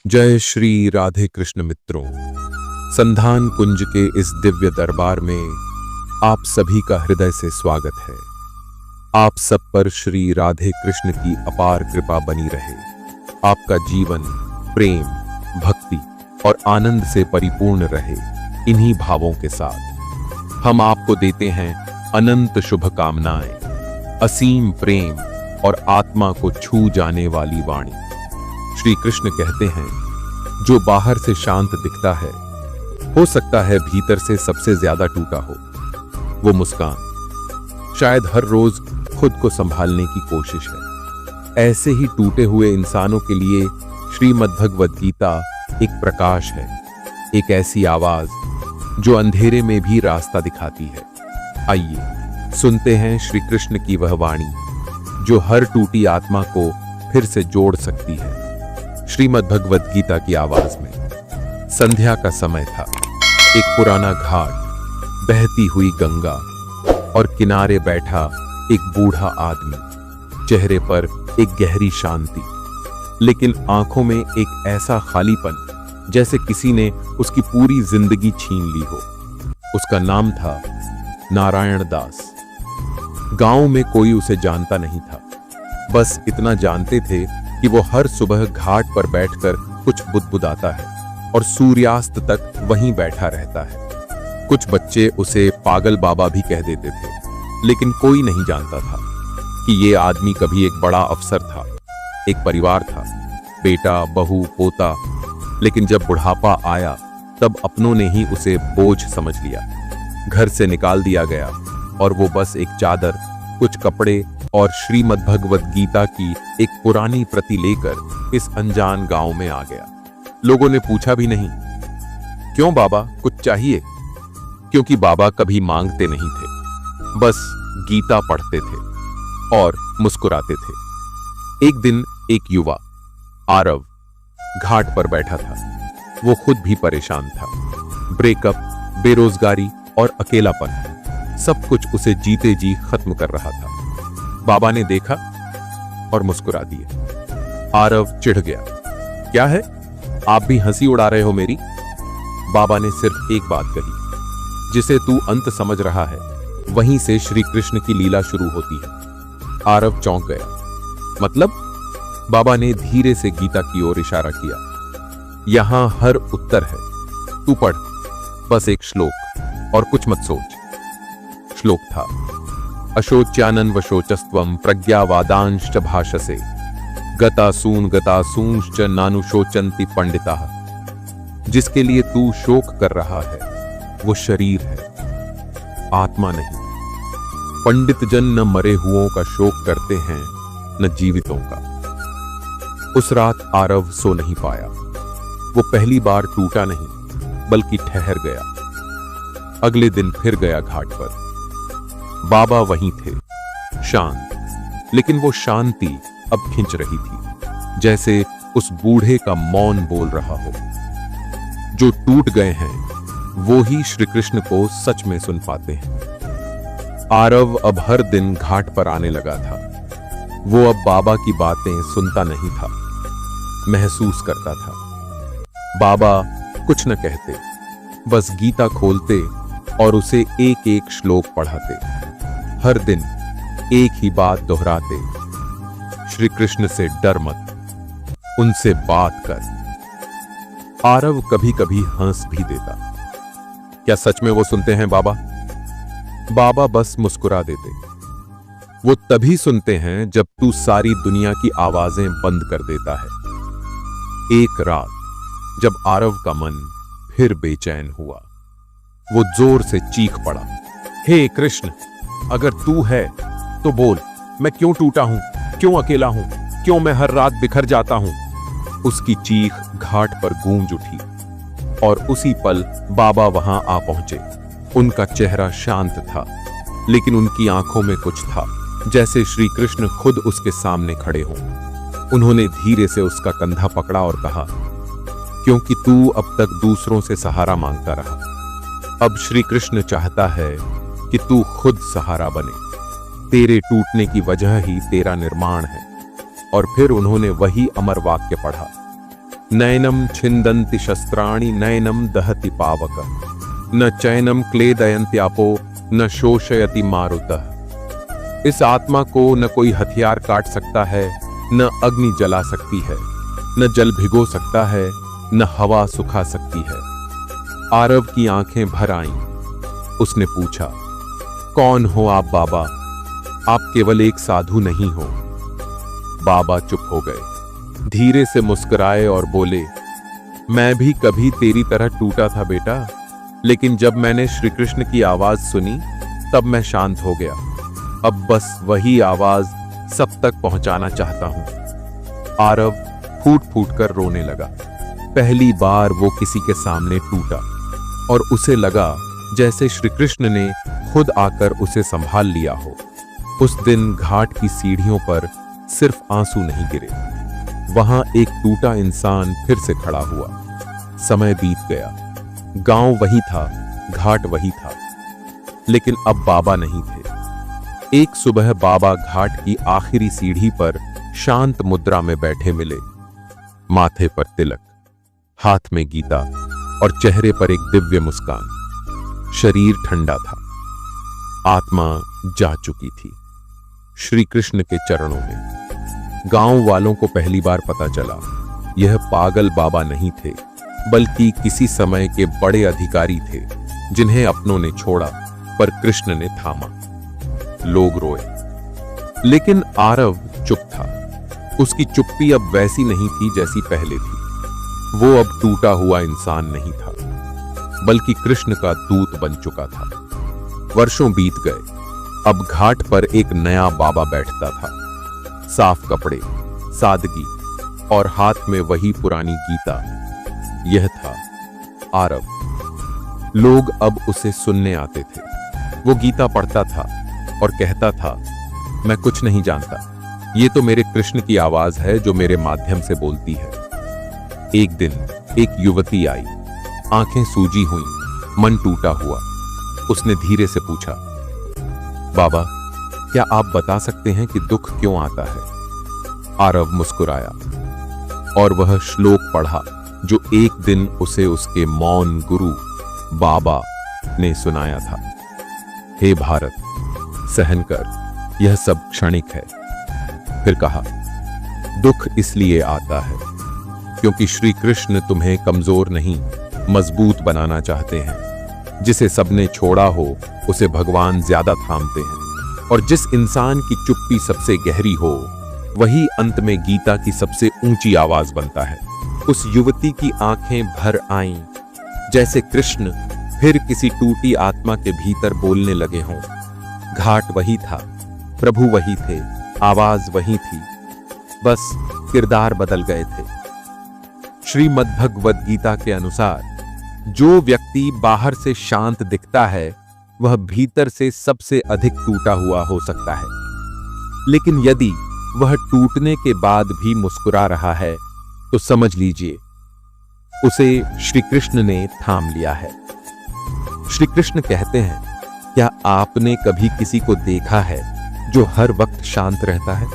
जय श्री राधे कृष्ण मित्रों, संधान कुंज के इस दिव्य दरबार में आप सभी का हृदय से स्वागत है। आप सब पर श्री राधे कृष्ण की अपार कृपा बनी रहे। आपका जीवन प्रेम, भक्ति और आनंद से परिपूर्ण रहे। इन्हीं भावों के साथ हम आपको देते हैं अनंत शुभकामनाएं, असीम प्रेम और आत्मा को छू जाने वाली वाणी। श्री कृष्ण कहते हैं, जो बाहर से शांत दिखता है, हो सकता है भीतर से सबसे ज्यादा टूटा हो। वो मुस्कान शायद हर रोज खुद को संभालने की कोशिश है। ऐसे ही टूटे हुए इंसानों के लिए श्रीमद् भगवद गीता एक प्रकाश है, एक ऐसी आवाज जो अंधेरे में भी रास्ता दिखाती है। आइए सुनते हैं श्री कृष्ण की वह वाणी जो हर टूटी आत्मा को फिर से जोड़ सकती है। श्रीमद् भगवद गीता की आवाज में। संध्या का समय था। एक पुराना घाट, बहती हुई गंगा और किनारे बैठा एक बूढ़ा आदमी। चेहरे पर एक गहरी शांति, लेकिन आंखों में एक ऐसा खालीपन जैसे किसी ने उसकी पूरी जिंदगी छीन ली हो। उसका नाम था नारायण दास। गांव में कोई उसे जानता नहीं था। बस इतना जानते थे कि वो हर सुबह घाट पर बैठकर कुछ बुदबुदाता है और सूर्यास्त तक वहीं बैठा रहता है। कुछ बच्चे उसे पागल बाबा भी कह देते थे, लेकिन कोई नहीं जानता था कि ये आदमी कभी एक बड़ा अफसर था। एक परिवार था, बेटा, बहू, पोता। लेकिन जब बुढ़ापा आया तब अपनों ने ही उसे बोझ समझ लिया। घर से निकाल दिया गया और वो बस एक चादर, कुछ कपड़े और श्रीमद् भगवद गीता की एक पुरानी प्रति लेकर इस अनजान गांव में आ गया। लोगों ने पूछा भी नहीं, क्यों बाबा, कुछ चाहिए? क्योंकि बाबा कभी मांगते नहीं थे, बस गीता पढ़ते थे और मुस्कुराते थे। एक दिन एक युवा आरव घाट पर बैठा था। वो खुद भी परेशान था। ब्रेकअप, बेरोजगारी और अकेलापन, सब कुछ उसे जीते जी खत्म कर रहा था। बाबा ने देखा और मुस्कुरा दिया। आरव चिढ़ गया, क्या है, आप भी हंसी उड़ा रहे हो मेरी? बाबा ने सिर्फ एक बात कही, जिसे तू अंत समझ रहा है, वहीं से श्री कृष्ण की लीला शुरू होती है। आरव चौंक गया। मतलब? बाबा ने धीरे से गीता की ओर इशारा किया। यहां हर उत्तर है, तू पढ़, बस एक श्लोक और कुछ मत सोच। श्लोक था, अशोच्यानन वशोचस्त्वं प्रज्ञावादांश्च भाषसे गतासूंश्च नानुशोचन्ति पंडिताः। जिसके लिए तू शोक कर रहा है वो शरीर है, आत्मा नहीं। पंडित जन न मरे हुओं का शोक करते हैं, न जीवितों का। उस रात आरव सो नहीं पाया। वो पहली बार टूटा नहीं, बल्कि ठहर गया। अगले दिन फिर गया घाट पर। बाबा वहीं थे, शांत, लेकिन वो शांति अब खिंच रही थी, जैसे उस बूढ़े का मौन बोल रहा हो। जो टूट गए हैं वो ही श्री कृष्ण को सच में सुन पाते हैं। आरव अब हर दिन घाट पर आने लगा था। वो अब बाबा की बातें सुनता नहीं था, महसूस करता था। बाबा कुछ न कहते, बस गीता खोलते और उसे एक एक श्लोक पढ़ाते। हर दिन एक ही बात दोहराते, श्री कृष्ण से डर मत, उनसे बात कर। आरव कभी कभी हंस भी देता। क्या सच में वो सुनते हैं बाबा? बाबा बस मुस्कुरा देते। वो तभी सुनते हैं जब तू सारी दुनिया की आवाजें बंद कर देता है। एक रात जब आरव का मन फिर बेचैन हुआ, वो जोर से चीख पड़ा, हे कृष्ण, अगर तू है तो बोल, मैं क्यों टूटा हूं, क्यों अकेला हूं, क्यों मैं हर रात बिखर जाता हूं? उसकी चीख घाट पर गूंज उठी और उसी पल बाबा वहां आ पहुंचे। उनका चेहरा शांत था, लेकिन उनकी आंखों में कुछ था, जैसे श्री कृष्ण खुद उसके सामने खड़े हों। उन्होंने धीरे से उसका कंधा पकड़ा और कहा, क्योंकि तू अब तक दूसरों से सहारा मांगता रहा, अब श्री कृष्ण चाहता है कि तू खुद सहारा बने। तेरे टूटने की वजह ही तेरा निर्माण है। और फिर उन्होंने वही अमर वाक्य पढ़ा, नयनम छिंदन्ति शस्त्राणि नयनम दहति पावक न चैनम क्लेदयन्त्यापो न शोषयति मारुतः। इस आत्मा को न कोई हथियार काट सकता है, न अग्नि जला सकती है, न जल भिगो सकता है, न हवा सुखा सकती है। आरव की आंखें भर आईं। उसने पूछा, कौन हो आप बाबा? आप केवल एक साधु नहीं हो। बाबा चुप हो गए, धीरे से मुस्कुराए और बोले, मैं भी कभी तेरी तरह टूटा था बेटा, लेकिन जब मैंने श्री कृष्ण की आवाज सुनी तब मैं शांत हो गया। अब बस वही आवाज सब तक पहुंचाना चाहता हूं। आरव फूट फूट कर रोने लगा। पहली बार वो किसी के सामने टूटा और उसे लगा जैसे श्री कृष्ण ने खुद आकर उसे संभाल लिया हो। उस दिन घाट की सीढ़ियों पर सिर्फ आंसू नहीं गिरे, वहां एक टूटा इंसान फिर से खड़ा हुआ। समय बीत गया, गांव वही था, घाट वही था, लेकिन अब बाबा नहीं थे। एक सुबह बाबा घाट की आखिरी सीढ़ी पर शांत मुद्रा में बैठे मिले। माथे पर तिलक, हाथ में गीता और चेहरे पर एक दिव्य मुस्कान। शरीर ठंडा था, आत्मा जा चुकी थी श्री कृष्ण के चरणों में। गांव वालों को पहली बार पता चला यह पागल बाबा नहीं थे, बल्कि किसी समय के बड़े अधिकारी थे जिन्हें अपनों ने छोड़ा पर कृष्ण ने थामा। लोग रोए, लेकिन आरव चुप था। उसकी चुप्पी अब वैसी नहीं थी जैसी पहले थी। वो अब टूटा हुआ इंसान नहीं था, बल्कि कृष्ण का दूत बन चुका था। वर्षों बीत गए। अब घाट पर एक नया बाबा बैठता था। साफ कपड़े, सादगी और हाथ में वही पुरानी गीता। यह था आरव। लोग अब उसे सुनने आते थे। वो गीता पढ़ता था और कहता था, मैं कुछ नहीं जानता, ये तो मेरे कृष्ण की आवाज है जो मेरे माध्यम से बोलती है। एक दिन एक युवती आई, आंखें सूजी हुई, मन टूटा हुआ। उसने धीरे से पूछा, बाबा, क्या आप बता सकते हैं कि दुख क्यों आता है? आरव मुस्कुराया और वह श्लोक पढ़ा जो एक दिन उसे उसके मौन गुरु बाबा ने सुनाया था। हे भारत, सहन कर, यह सब क्षणिक है। फिर कहा, दुख इसलिए आता है क्योंकि श्री कृष्ण तुम्हें कमजोर नहीं, मजबूत बनाना चाहते हैं। जिसे सबने छोड़ा हो उसे भगवान ज्यादा थामते हैं, और जिस इंसान की चुप्पी सबसे गहरी हो वही अंत में गीता की सबसे ऊंची आवाज बनता है। उस युवती की आंखें भर आईं, जैसे कृष्ण फिर किसी टूटी आत्मा के भीतर बोलने लगे हों। घाट वही था, प्रभु वही थे, आवाज वही थी, बस किरदार बदल गए थे। श्रीमद् भगवद गीता के अनुसार जो व्यक्ति बाहर से शांत दिखता है वह भीतर से सबसे अधिक टूटा हुआ हो सकता है। लेकिन यदि वह टूटने के बाद भी मुस्कुरा रहा है तो समझ लीजिए उसे श्री कृष्ण ने थाम लिया है। श्री कृष्ण कहते हैं, क्या आपने कभी किसी को देखा है जो हर वक्त शांत रहता है?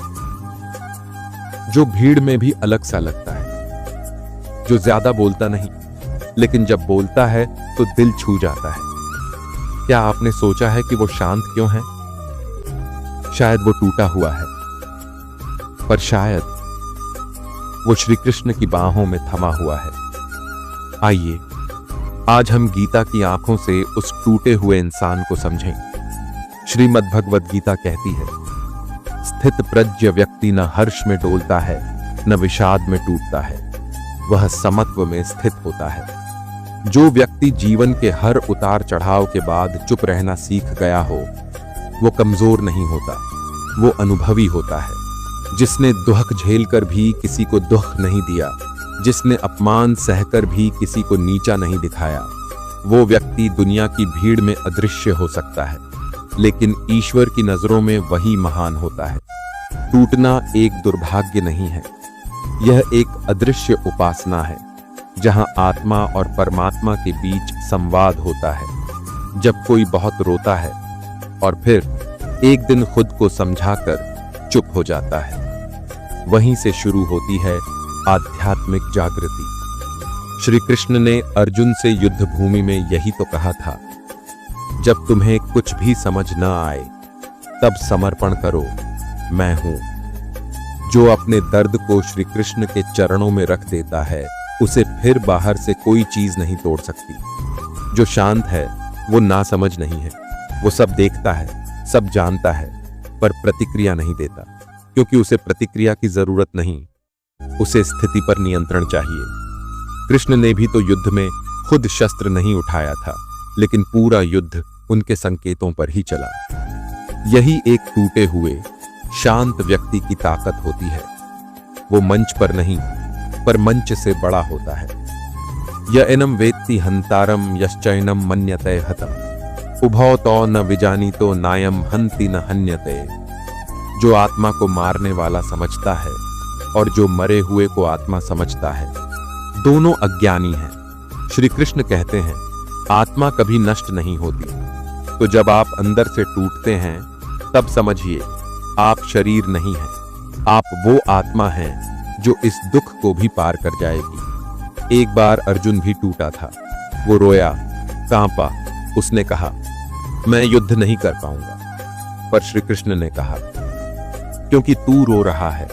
जो भीड़ में भी अलग सा लगता है, जो ज्यादा बोलता नहीं, लेकिन जब बोलता है तो दिल छू जाता है। क्या आपने सोचा है कि वो शांत क्यों है? शायद वो टूटा हुआ है, पर शायद वो श्री कृष्ण की बाहों में थमा हुआ है। आइए आज हम गीता की आंखों से उस टूटे हुए इंसान को समझें। श्रीमद् भगवद गीता कहती है, स्थित प्रज्ञ व्यक्ति न हर्ष में डोलता है न विषाद में टूटता है, वह समत्व में स्थित होता है। जो व्यक्ति जीवन के हर उतार चढ़ाव के बाद चुप रहना सीख गया हो वो कमजोर नहीं होता, वो अनुभवी होता है। जिसने दुख झेलकर भी किसी को दुख नहीं दिया, जिसने अपमान सहकर भी किसी को नीचा नहीं दिखाया, वो व्यक्ति दुनिया की भीड़ में अदृश्य हो सकता है, लेकिन ईश्वर की नजरों में वही महान होता है। टूटना एक दुर्भाग्य नहीं है, यह एक अदृश्य उपासना है, जहां आत्मा और परमात्मा के बीच संवाद होता है। जब कोई बहुत रोता है और फिर एक दिन खुद को समझाकर चुप हो जाता है, वहीं से शुरू होती है आध्यात्मिक जागृति। श्री कृष्ण ने अर्जुन से युद्ध भूमि में यही तो कहा था, जब तुम्हें कुछ भी समझ न आए तब समर्पण करो, मैं हूं। जो अपने दर्द को श्री कृष्ण के चरणों में रख देता है, उसे फिर बाहर से कोई चीज नहीं तोड़ सकती। जो शांत है वो नासमझ नहीं है, वो सब देखता है, सब जानता है, पर प्रतिक्रिया नहीं देता, क्योंकि उसे प्रतिक्रिया की जरूरत नहीं, उसे स्थिति पर नियंत्रण चाहिए। कृष्ण ने भी तो युद्ध में खुद शस्त्र नहीं उठाया था, लेकिन पूरा युद्ध उनके संकेतों पर ही चला। यही एक टूटे हुए शांत व्यक्ति की ताकत होती है। वो मंच पर नहीं, पर मंच से बड़ा होता है। य एनम वेत्ति हंतारम यश्चैनम मन्यते हतम, उभौ तो न विजानीतो नायम हंति न हन्यते। जो आत्मा को मारने वाला समझता है और जो मरे हुए को आत्मा समझता है, दोनों अज्ञानी हैं। श्री कृष्ण कहते हैं, आत्मा कभी नष्ट नहीं होती। तो जब आप अंदर से टूटते हैं, तब समझिए आप शरीर नहीं हैं, आप वो आत्मा हैं जो इस दुख को भी पार कर जाएगी। एक बार अर्जुन भी टूटा था, वो रोया, कांपा। उसने कहा, मैं युद्ध नहीं कर पाऊंगा। पर श्री कृष्ण ने कहा, क्योंकि तू रो रहा है,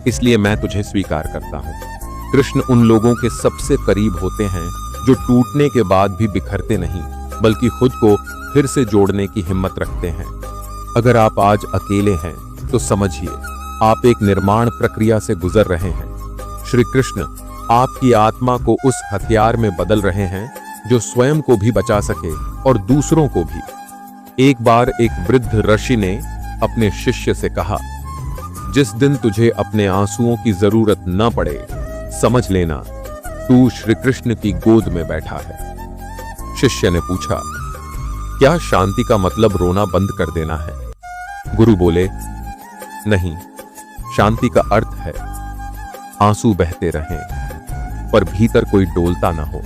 इसलिए मैं तुझे स्वीकार करता हूं। कृष्ण उन लोगों के सबसे करीब होते हैं जो टूटने के बाद भी बिखरते नहीं, बल्कि खुद को फिर से जोड़ने की हिम्मत रखते हैं। अगर आप आज अकेले हैं तो समझिए आप एक निर्माण प्रक्रिया से गुजर रहे हैं। श्री कृष्ण आपकी आत्मा को उस हथियार में बदल रहे हैं जो स्वयं को भी बचा सके और दूसरों को भी। एक बार एक वृद्ध ऋषि ने अपने शिष्य से कहा, जिस दिन तुझे अपने आंसुओं की जरूरत न पड़े, समझ लेना तू श्री कृष्ण की गोद में बैठा है। शिष्य ने पूछा, क्या शांति का मतलब रोना बंद कर देना है? गुरु बोले, नहीं, शांति का अर्थ है आंसू बहते रहें पर भीतर कोई डोलता ना हो।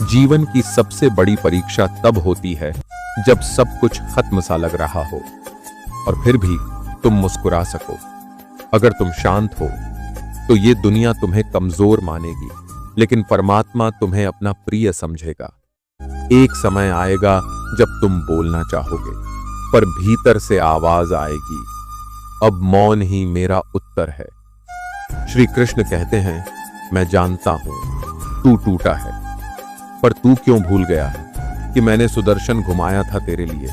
जीवन की सबसे बड़ी परीक्षा तब होती है जब सब कुछ खत्म सा लग रहा हो और फिर भी तुम मुस्कुरा सको। अगर तुम शांत हो तो ये दुनिया तुम्हें कमजोर मानेगी, लेकिन परमात्मा तुम्हें अपना प्रिय समझेगा। एक समय आएगा जब तुम बोलना चाहोगे, पर भीतर से आवाज आएगी, अब मौन ही मेरा उत्तर है। श्री कृष्ण कहते हैं, मैं जानता हूं तू टूटा है, पर तू क्यों भूल गया कि मैंने सुदर्शन घुमाया था तेरे लिए,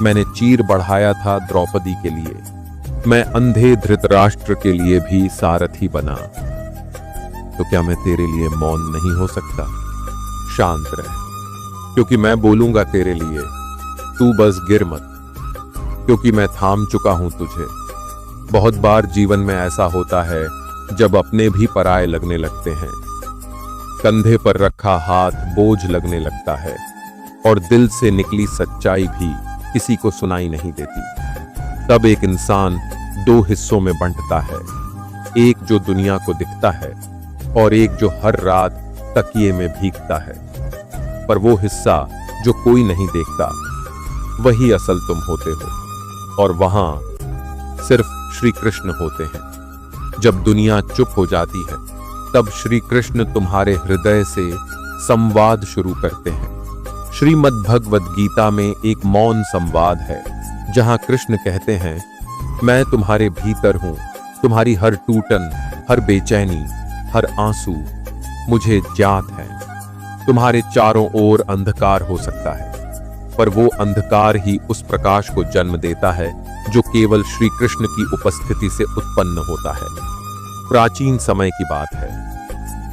मैंने चीर बढ़ाया था द्रौपदी के लिए, मैं अंधे धृतराष्ट्र के लिए भी सारथी बना। तो क्या मैं तेरे लिए मौन नहीं हो सकता? शांत रह, क्योंकि मैं बोलूंगा तेरे लिए, तू बस गिर मत, क्योंकि मैं थाम चुका हूं तुझे। बहुत बार जीवन में ऐसा होता है जब अपने भी पराये लगने लगते हैं, कंधे पर रखा हाथ बोझ लगने लगता है और दिल से निकली सच्चाई भी किसी को सुनाई नहीं देती। तब एक इंसान दो हिस्सों में बंटता है, एक जो दुनिया को दिखता है और एक जो हर रात तकिए में भीगता है। पर वो हिस्सा जो कोई नहीं देखता, वही असल तुम होते हो, और वहां सिर्फ श्री कृष्ण होते हैं। जब दुनिया चुप हो जाती है, तब श्री कृष्ण तुम्हारे हृदय से संवाद शुरू करते हैं। श्रीमद् भगवद गीता में एक मौन संवाद है, जहां कृष्ण कहते हैं, मैं तुम्हारे भीतर हूं, तुम्हारी हर टूटन, हर बेचैनी, हर आंसू मुझे ज्ञात है। तुम्हारे चारों ओर अंधकार हो सकता है, पर वो अंधकार ही उस प्रकाश को जन्म देता है जो केवल श्री कृष्ण की उपस्थिति से उत्पन्न होता है। प्राचीन समय की बात है।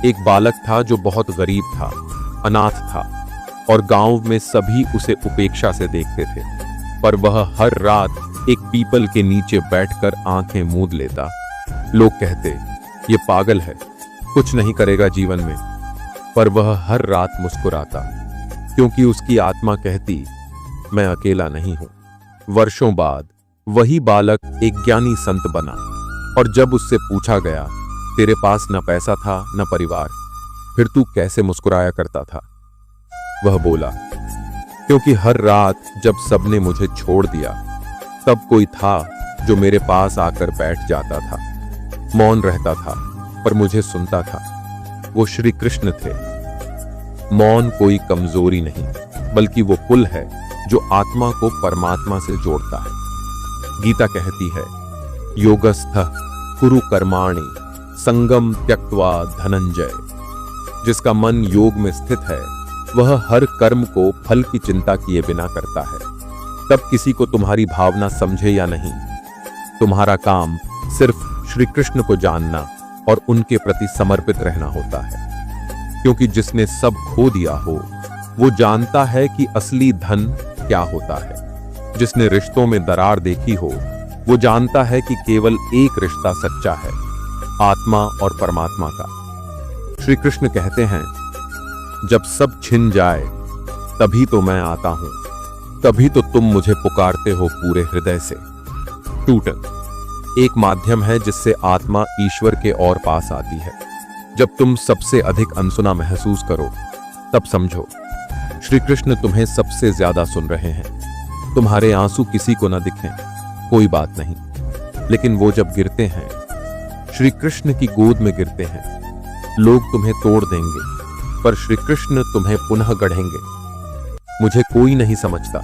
एक बालक था जो बहुत गरीब था, अनाथ था, और गांव में सभी उसे उपेक्षा से देखते थे। पर वह हर रात एक पीपल के नीचे बैठकर आंखें मूंद लेता। लोग कहते, ये पागल है, कुछ नहीं करेगा जीवन में। पर वह हर रात मुस्कुराता, क्योंकि उसकी आत्मा कहती, मैं अकेला नहीं हूं। वर्षों बाद वही बालक एक ज्ञानी संत बना, और जब उससे पूछा गया, तेरे पास न पैसा था न परिवार, फिर तू कैसे मुस्कुराया करता था? वह बोला, क्योंकि हर रात जब सबने मुझे छोड़ दिया, तब कोई था जो मेरे पास आकर बैठ जाता था, मौन रहता था पर मुझे सुनता था। वो श्री कृष्ण थे। मौन कोई कमजोरी नहीं, बल्कि वो पुल है जो आत्मा को परमात्मा से जोड़ता है। गीता कहती है, योगस्थः कुरु कर्माणि संगम त्यक्त्वा धनंजय। जिसका मन योग में स्थित है वह हर कर्म को फल की चिंता किए बिना करता है। तब किसी को तुम्हारी भावना समझे या नहीं, तुम्हारा काम सिर्फ श्री कृष्ण को जानना और उनके प्रति समर्पित रहना होता है। क्योंकि जिसने सब खो दिया हो वो जानता है कि असली धन क्या होता है। जिसने रिश्तों में दरार देखी हो वो जानता है कि केवल एक रिश्ता सच्चा है, आत्मा और परमात्मा का। श्री कृष्ण कहते हैं, जब सब छिन जाए तभी तो मैं आता हूं, तभी तो तुम मुझे पुकारते हो पूरे हृदय से। टूटन एक माध्यम है जिससे आत्मा ईश्वर के और पास आती है। जब तुम सबसे अधिक अनसुना महसूस करो तब समझो श्री कृष्ण तुम्हें सबसे ज्यादा सुन रहे हैं। तुम्हारे आंसू किसी को न दिखें, कोई बात नहीं, लेकिन वो जब गिरते हैं श्री कृष्ण की गोद में गिरते हैं, लोग तुम्हें तोड़ देंगे पर श्री कृष्ण तुम्हें पुनः गढ़ेंगे। मुझे कोई नहीं समझता,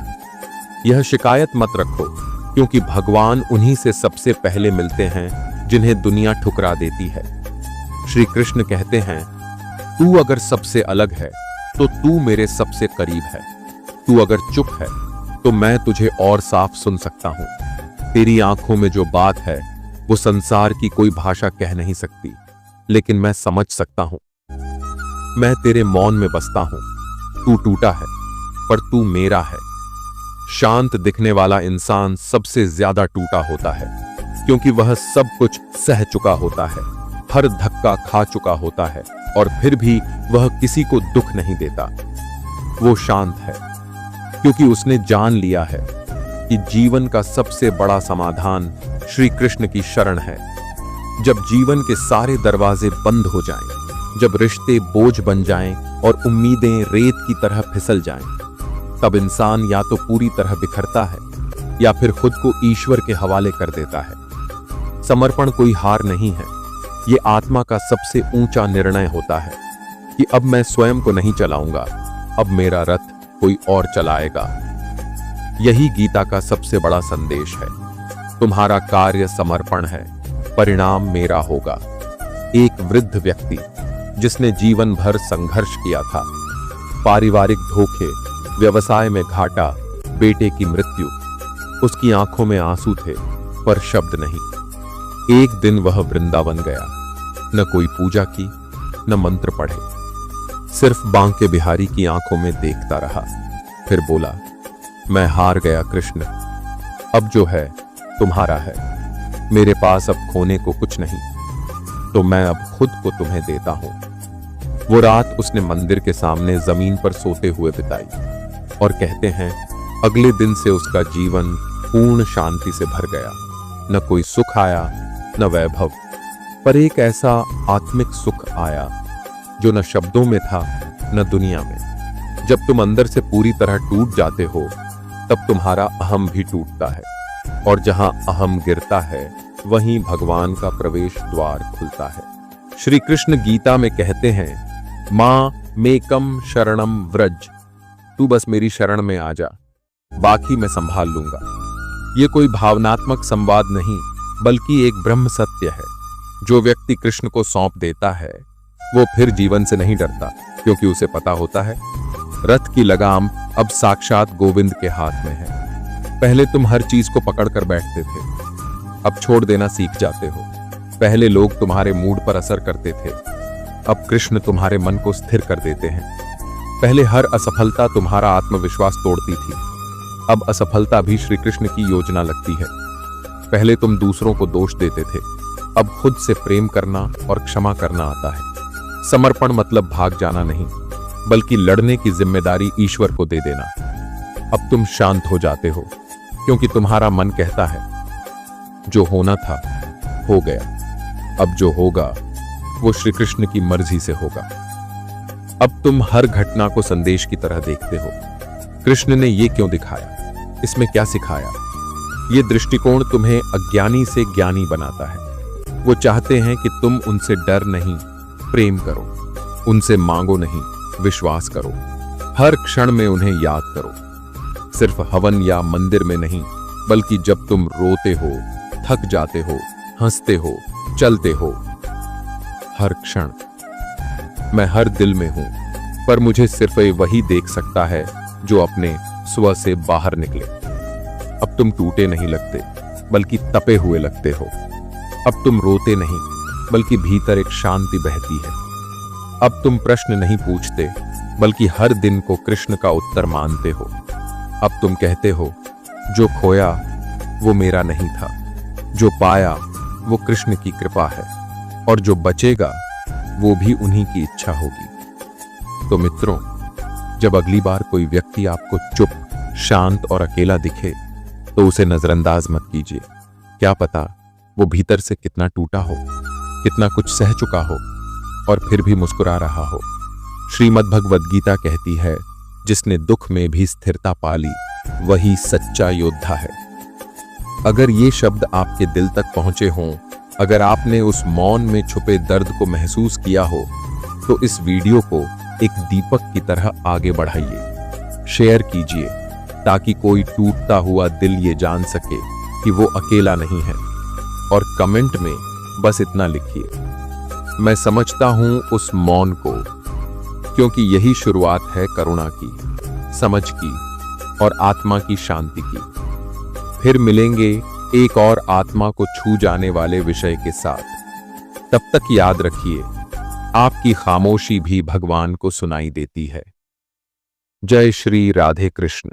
यह शिकायत मत रखो, क्योंकि भगवान उन्हीं से सबसे पहले मिलते हैं जिन्हें दुनिया ठुकरा देती है। श्री कृष्ण कहते हैं, तू अगर सबसे अलग है तो तू मेरे सबसे करीब है। तू अगर चुप है तो मैं तुझे और साफ सुन सकता हूं। तेरी आंखों में जो बात है वो संसार की कोई भाषा कह नहीं सकती, लेकिन मैं समझ सकता हूं। मैं तेरे मौन में बसता हूं। तू टूटा है पर तू मेरा है। शांत दिखने वाला इंसान सबसे ज्यादा टूटा होता है, क्योंकि वह सब कुछ सह चुका होता है, हर धक्का खा चुका होता है और फिर भी वह किसी को दुख नहीं देता। वो शांत है क्योंकि उसने जान लिया है कि जीवन का सबसे बड़ा समाधान श्री कृष्ण की शरण है। जब जीवन के सारे दरवाजे बंद हो जाएं, जब रिश्ते बोझ बन जाएं और उम्मीदें रेत की तरह फिसल जाएं, तब इंसान या तो पूरी तरह बिखरता है या फिर खुद को ईश्वर के हवाले कर देता है। समर्पण कोई हार नहीं है, ये आत्मा का सबसे ऊंचा निर्णय होता है कि अब मैं स्वयं को नहीं चलाऊंगा, अब मेरा रथ कोई और चलाएगा। यही गीता का सबसे बड़ा संदेश है। तुम्हारा कार्य समर्पण है, परिणाम मेरा होगा। एक वृद्ध व्यक्ति जिसने जीवन भर संघर्ष किया था, पारिवारिक धोखे, व्यवसाय में घाटा, बेटे की मृत्यु, उसकी आंखों में आंसू थे पर शब्द नहीं। एक दिन वह वृंदावन गया, न कोई पूजा की, न मंत्र पढ़े, सिर्फ बांके बिहारी की आंखों में देखता रहा। फिर बोला, मैं हार गया कृष्ण, अब जो है तुम्हारा है, मेरे पास अब खोने को कुछ नहीं, तो मैं अब खुद को तुम्हें देता हूं। वो रात उसने मंदिर के सामने जमीन पर सोते हुए बिताई और कहते हैं अगले दिन से उसका जीवन पूर्ण शांति से भर गया। न कोई सुख आया, न वैभव, पर एक ऐसा आत्मिक सुख आया जो न शब्दों में था न दुनिया में। जब तुम अंदर से पूरी तरह टूट जाते हो तब तुम्हारा अहम भी टूटता है, और जहां अहम गिरता है वहीं भगवान का प्रवेश द्वार खुलता है। श्री कृष्ण गीता में कहते हैं, मां मेकम शरणम व्रज, तू बस मेरी शरण में आ जा, बाकी मैं संभाल लूंगा। ये कोई भावनात्मक संवाद नहीं, बल्कि एक ब्रह्म सत्य है। जो व्यक्ति कृष्ण को सौंप देता है वो फिर जीवन से नहीं डरता, क्योंकि उसे पता होता है रथ की लगाम अब साक्षात गोविंद के हाथ में है। पहले तुम हर चीज को पकड़कर बैठते थे, अब छोड़ देना सीख जाते हो। पहले लोग तुम्हारे मूड पर असर करते थे, अब कृष्ण तुम्हारे मन को स्थिर कर देते हैं। पहले हर असफलता तुम्हारा आत्मविश्वास तोड़ती थी, अब असफलता भी श्री कृष्ण की योजना लगती है। पहले तुम दूसरों को दोष देते थे, अब खुद से प्रेम करना और क्षमा करना आता है। समर्पण मतलब भाग जाना नहीं, बल्कि लड़ने की जिम्मेदारी ईश्वर को दे देना। अब तुम शांत हो जाते हो, क्योंकि तुम्हारा मन कहता है जो होना था हो गया, अब जो होगा वो श्री कृष्ण की मर्जी से होगा। अब तुम हर घटना को संदेश की तरह देखते हो। कृष्ण ने ये क्यों दिखाया, इसमें क्या सिखाया? ये दृष्टिकोण तुम्हें अज्ञानी से ज्ञानी बनाता है। वो चाहते हैं कि तुम उनसे डर नहीं, प्रेम करो, उनसे मांगो नहीं, विश्वास करो, हर क्षण में उन्हें याद करो। सिर्फ हवन या मंदिर में नहीं, बल्कि जब तुम रोते हो, थक जाते हो, हंसते हो, चलते हो, हर क्षण। मैं हर दिल में हूं, पर मुझे सिर्फ वही देख सकता है जो अपने स्व से बाहर निकले। अब तुम टूटे नहीं लगते, बल्कि तपे हुए लगते हो। अब तुम रोते नहीं, बल्कि भीतर एक शांति बहती है। अब तुम प्रश्न नहीं पूछते, बल्कि हर दिन को कृष्ण का उत्तर मानते हो। अब तुम कहते हो, जो खोया वो मेरा नहीं था, जो पाया वो कृष्ण की कृपा है, और जो बचेगा वो भी उन्हीं की इच्छा होगी। तो मित्रों, जब अगली बार कोई व्यक्ति आपको चुप, शांत और अकेला दिखे, तो उसे नजरअंदाज मत कीजिए। क्या पता वो भीतर से कितना टूटा हो, कितना कुछ सह चुका हो, और फिर भी मुस्कुरा रहा हो। श्रीमद् भगवद गीता कहती है, जिसने दुख में भी स्थिरता पाली, वही सच्चा योद्धा है। अगर ये शब्द आपके दिल तक पहुंचे हों, अगर आपने उस मौन में छुपे दर्द को महसूस किया हो, तो इस वीडियो को एक दीपक की तरह आगे बढ़ाइए, शेयर कीजिए, ताकि कोई टूटता हुआ दिल ये जान सके कि वो अकेला नहीं है। और कमेंट में बस इतना लिखिए, मैं समझता हूं उस मौन को, क्योंकि यही शुरुआत है करुणा की, समझ की और आत्मा की शांति की। फिर मिलेंगे एक और आत्मा को छू जाने वाले विषय के साथ। तब तक याद रखिए, आपकी खामोशी भी भगवान को सुनाई देती है। जय श्री राधे कृष्ण।